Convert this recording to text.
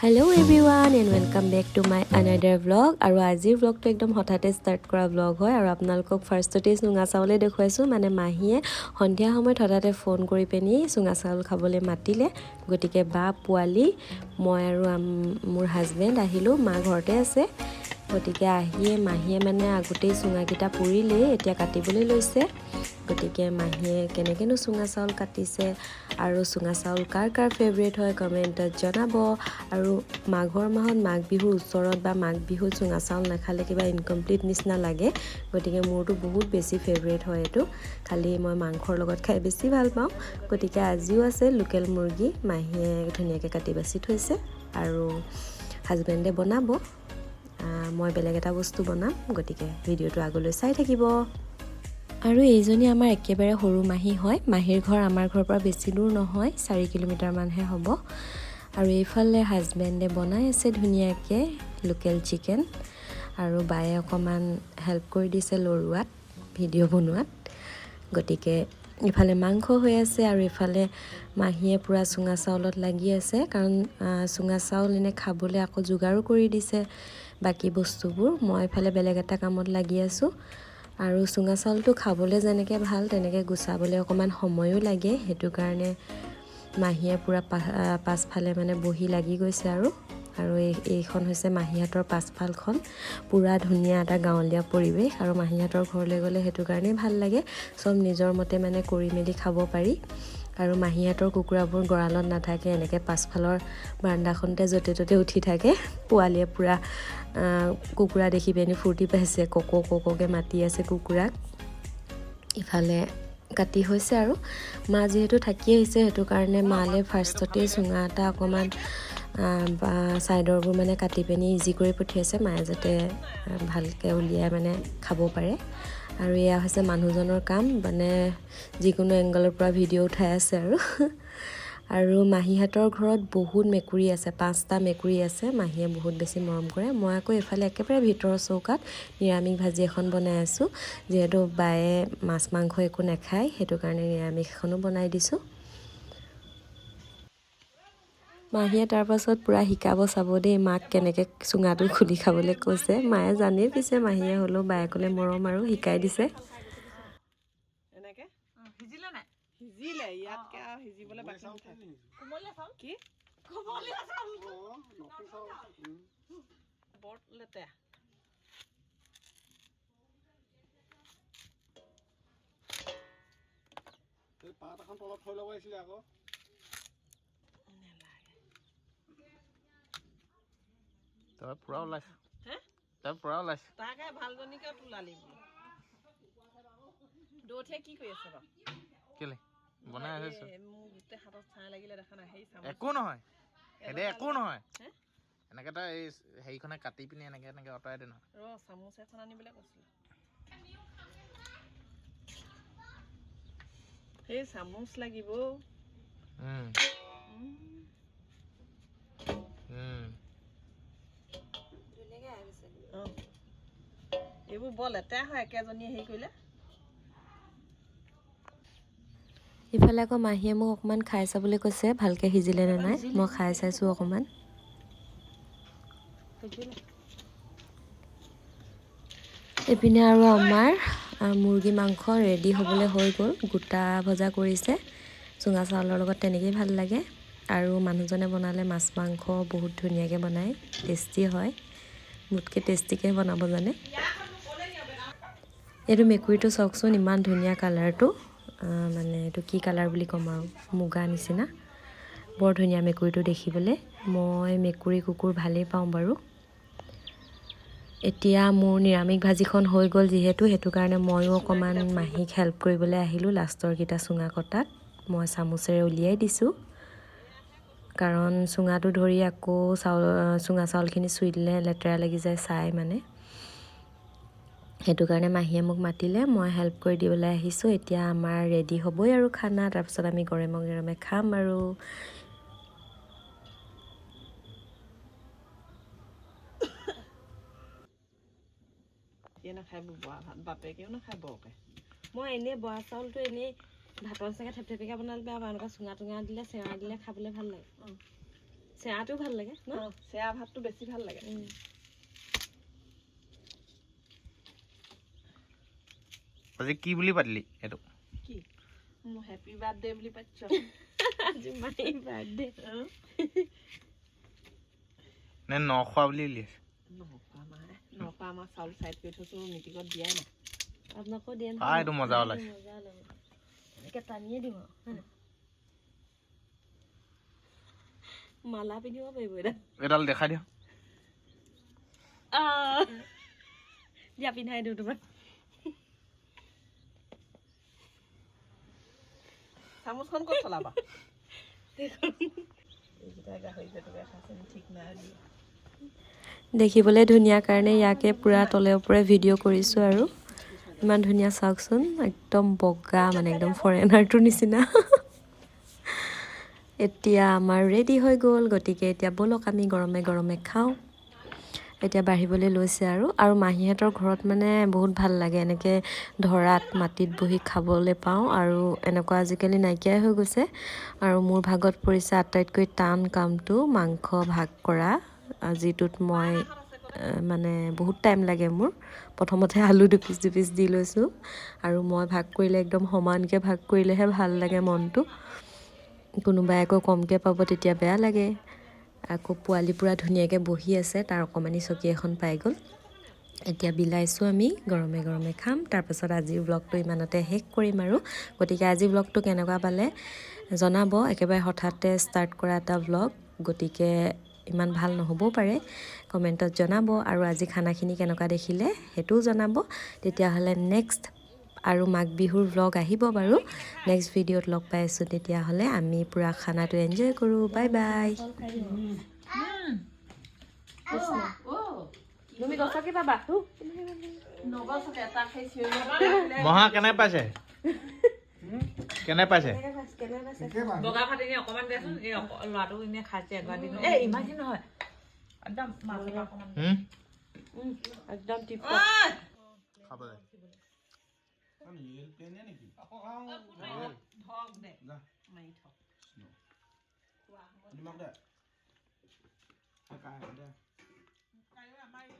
Hello everyone and welcome back to my another vlog আৰু আজিৰ vlogটো একদম হঠাতে ষ্টাৰ্ট কৰা vlog হয় আৰু আপোনালোকক ফাৰ্ষ্টতে চুঙা চাউলে দেখুৱাইছো মানে মাহীয়ে সন্ধিয়া সময়ত হঠাতে ফোন কৰি পেনি চুঙা চাউল খাবলৈ মাতিলে গটিকে বা পোৱালি মই আৰু মোৰ হাজবেণ্ড আহিলো মা ঘৰতে আছে গটিকে আহিয়ে মাহীয়ে মানে আগতেই চুঙাকিটা পুৰিলে এতিয়া কাটিবলৈ লৈছে গটিকে মাহীয়ে কেনেকেনো চুঙা চাউল কাটিছে আৰু চুঙা চাউল কাৰ কাৰ ফেভৰেট হয় কমেণ্টত জনাব আৰু মাঘৰ মাহত মাঘ বিহুৰ ওচৰত বা মাঘ বিহুত চুঙা চাউল নাখালে কিবা ইনকমপ্লিট নিচিনা লাগে গতিকে মোৰটো বহুত বেছি ফেভৰেট হয় এইটো খালি মই মাংসৰ লগত খাই বেছি ভাল পাওঁ গতিকে আজিও আছে লোকেল মুৰ্গী মাহীয়ে ধুনীয়াকৈ কাটি বাছি থৈছে আৰু হাজবেণ্ডে বনাব মই বেলেগ এটা বস্তু বনাম গতিকে ভিডিঅ'টো আগলৈ চাই থাকিব আৰু এইজনী আমাৰ একেবাৰে সৰু মাহী হয় মাহীৰ ঘৰ আমাৰ ঘৰৰ পৰা বেছি দূৰ নহয় 4 কিলোমিটাৰ মানহে হ'ব আৰু এইফালে হাজবেণ্ডে বনাই আছে ধুনীয়াকৈ লোকেল চিকেন আৰু বায়ে অকণমান হেল্প কৰি দিছে লৰুৱাত ভিডিঅ' বনোৱাত গতিকে ইফালে মাংস হৈ আছে আৰু ইফালে মাহীয়ে পুৰা চুঙা চাউলত লাগি আছে কাৰণ চুঙা চাউল এনে খাবলৈ আকৌ যোগাৰো কৰি দিছে বাকী বস্তুবোৰ মই ইফালে বেলেগ এটা কামত লাগি আছোঁ আৰু চুঙা চাউলটো খাবলৈ যেনেকৈ ভাল তেনেকৈ গুচাবলৈ অকণমান সময়ো লাগে সেইটো কাৰণে মাহীয়ে পুৰা পাছফালে মানে বহি লাগি গৈছে আৰু এইখন হৈছে মাহীহঁতৰ পাছফালখন পুৰা ধুনীয়া এটা গাঁৱলীয়া পৰিৱেশ আৰু মাহীহঁতৰ ঘৰলৈ গ'লে সেইটো কাৰণেই ভাল লাগে চব নিজৰ মতে মানে কৰি মেলি খাব পাৰি আৰু মাহীহঁতৰ কুকুৰাবোৰ গঁৰালত নাথাকে এনেকৈ পাছফালৰ বাৰান্দাখনতে য'তে ত'তে উঠি থাকে পোৱালীয়ে পুৰা কুকুৰা দেখি পেনি ফূৰ্তি পাইছে কোকোকৈ মাতি আছে কুকুৰাক ইফালে কাটি হৈছে আৰু মা যিহেতু থাকি আহিছে সেইটো কাৰণে মালে ফাৰ্ষ্টতে চুঙা এটা অকণমান ছাইডৰবোৰ মানে কাটি পেনি ইজি কৰি পঠিয়াইছে মায়ে যাতে ভালকৈ উলিয়াই মানে খাব পাৰে আৰু এয়া হৈছে মানুহজনৰ কাম মানে যিকোনো এংগলৰ পৰা ভিডিঅ' উঠাই আছে আৰু মাহীহঁতৰ ঘৰত বহুত মেকুৰী আছে 5টা মেকুৰী আছে মাহীয়ে বহুত বেছি মৰম কৰে মই আকৌ এইফালে একেবাৰে ভিতৰৰ চৌকাত নিৰামিষ ভাজি এখন বনাই আছোঁ যিহেতু বায়ে মাছ মাংস একো নাখায় সেইটো কাৰণে নিৰামিষ এখনো বনাই দিছোঁ মাহীয়ে তাৰ পাছত পুৰা শিকাব চাব দেই মাক কেনেকৈ চুঙাটো খুলি খাবলৈ কৈছে মায়ে জানেই পিছে মাহীয়ে হ'লেও বায়েকলৈ মৰম আৰু শিকাই দিছে এনেকে সিজিলে নাই সিজিলে ইয়াতকে আৰু সিজিবলৈ বাকী নাথাকে কোমলীয়া চাউল কি কোমলীয়া চাউল বৰ লেতেৰা এই পাত এখন তলত থৈ ল'ব আহিছিলে আকৌ তই পুৰা ওলাইছ হে তই পুৰা ওলাইছ তাকে ভালজনীকে তোলালি বোলো দৌঠে কি কৰি আছে বাৰু কেলে বনাই আছো মোৰ গোটেই হাতত ছাই লাগিলে দেখা নাই সেই একো নহয় এদে একো নহয় এনেকে তই এই হেৰিখনে কাটি পিনি এনেকে এনেকে অঁতৰাই দে নহয় ৰ চামুচ এখন আনিবলৈ কৈছিলো সেই চামুচ লাগিব এইবোৰ বৰ লেতেৰা হয় একেজনীয়ে হেৰি কৰিলে ইফালে আকৌ মাহীয়ে মোক অকণমান খাই চাবলৈ কৈছে ভালকৈ সিজিলে নে নাই মই খাই চাইছোঁ অকণমান এইপিনে আৰু আমাৰ মুৰ্গী মাংস ৰেডি হ'বলৈ হৈ গ'ল গোটা ভজা কৰিছে চুঙা চাউলৰ লগত তেনেকেই ভাল লাগে আৰু মানুহজনে বনালে মাছ মাংস বহুত ধুনীয়াকৈ বনায় টেষ্টি হয় মোতকৈ টেষ্টিকৈ বনাব জানে এইটো মেকুৰীটো চাওকচোন ইমান ধুনীয়া কালাৰটো মানে এইটো কি কালাৰ বুলি ক'ম আৰু মুগা নিচিনা বৰ ধুনীয়া মেকুৰীটো দেখিবলৈ মই মেকুৰী কুকুৰ ভালেই পাওঁ বাৰু এতিয়া মোৰ নিৰামিষ ভাজিখন হৈ গ'ল যিহেতু সেইটো কাৰণে ময়ো অকণমান মাহীক হেল্প কৰিবলৈ আহিলোঁ লাষ্টৰকেইটা চুঙা কটাত মই চামুচেৰে উলিয়াই দিছোঁ কাৰণ চুঙাটো ধৰি আকৌ চুঙা চাউলখিনি চুই দিলে লেতেৰা লাগি যায় চাই মানে সেইটো কাৰণে মাহীয়ে মোক মাতিলে মই হেল্প কৰি দিবলৈ আহিছোঁ এতিয়া আমাৰ ৰেডি হ'বই আৰু খানা তাৰপিছত আমি গৰমে গৰমে খাম আৰু নাখায় বৰা ভাত বাপেকেও নাখায় বৰকে মই এনেই বৰা চাউলটো এনেই ভাতৰ চাগে থেপথেপিকা বনালে বেয়া পাওঁ এনেকুৱা চুঙা টুঙা দিলে চেৱাই দিলে খাবলৈ ভাল লাগে চেৱাটো ভাল লাগে ন চেৱা ভাতটো বেছি ভাল লাগে আজি কি বুলি পাতিলি এইটো কি মোৰ হেপী বাৰ্থডে বুলি পাতিছ আজি মাই বাৰ্থডে নে নখোৱা বুলি উলিয়াইছে নপা আমাৰ চাউল চাইড কৰি থৈছো মিটিঙত দিয়াই নাই আপোনাকো দিয়ে এইটো মজা ওলাইছে এনেকে টানিয়ে দিম মালা পিন্ধিব পাৰিব এডাল দেখাই দিওঁ দিয়া পিন্ধাই দিওঁ তোমাক চামুচখন ক'ত চলাবা এইকেইটা গাহৰি পেটুকে খাইছে ঠিক নাই দেখিবলৈ ধুনীয়া কাৰণে ইয়াকে পুৰা তলে ওপৰে ভিডিঅ' কৰিছোঁ আৰু ইমান ধুনীয়া চাওকচোন একদম বগা মানে একদম ফৰেনাৰটোৰ নিচিনা এতিয়া আমাৰ ৰেডি হৈ গ'ল গতিকে এতিয়া ব'লক আমি গৰমে গৰমে খাওঁ এতিয়া বাঢ়িবলৈ লৈছে আৰু মাহীহঁতৰ ঘৰত মানে বহুত ভাল লাগে এনেকৈ ধৰাত মাটিত বহি খাবলৈ পাওঁ আৰু এনেকুৱা আজিকালি নাইকিয়াই হৈ গৈছে আৰু মোৰ ভাগত পৰিছে আটাইতকৈ টান কামটো মাংস ভাগ কৰা যিটোত মই মানে বহুত টাইম লাগে মোৰ প্ৰথমতে আলু দুপিচ দি লৈছোঁ আৰু মই ভাগ কৰিলে একদম সমানকৈ ভাগ কৰিলেহে ভাল লাগে মনটো কোনোবাই আকৌ কমকৈ পাব তেতিয়া বেয়া লাগে আকৌ পোৱালি পূৰা ধুনীয়াকৈ বহি আছে তাৰ অকণমানি চকী এখন পাই গ'ল এতিয়া বিলাইছোঁ আমি গৰমে গৰমে খাম তাৰপাছত আজিৰ ব্লগটো ইমানতে শেষ কৰিম আৰু গতিকে আজিৰ ব্লগটো কেনেকুৱা পালে জনাব একেবাৰে হঠাতে ষ্টাৰ্ট কৰা এটা ব্লগ গতিকে ইমান ভাল নহ'বও পাৰে কমেণ্টত জনাব আৰু আজি খানাখিনি কেনেকুৱা দেখিলে সেইটোও জনাব তেতিয়াহ'লে নেক্সট আৰু মাঘ বিহুৰ ব্লগ আহিব বাৰু নেক্সট ভিডিঅ'ত লগ পাই আছোঁ তেতিয়াহ'লে আমি পূৰা খানাটো এনজয় কৰোঁ বাই বাই তুমি গছকে পাবা নগছকে তাক সেই মহা কেনে পাইছে কেনে পাইছে বগা ফাটি অকমান দেচোন এই ল'ৰাটো এনে খাইছে এবাৰ দিন ইমান দিন নহয় একদম একদম টিপ খাব দে মাৰি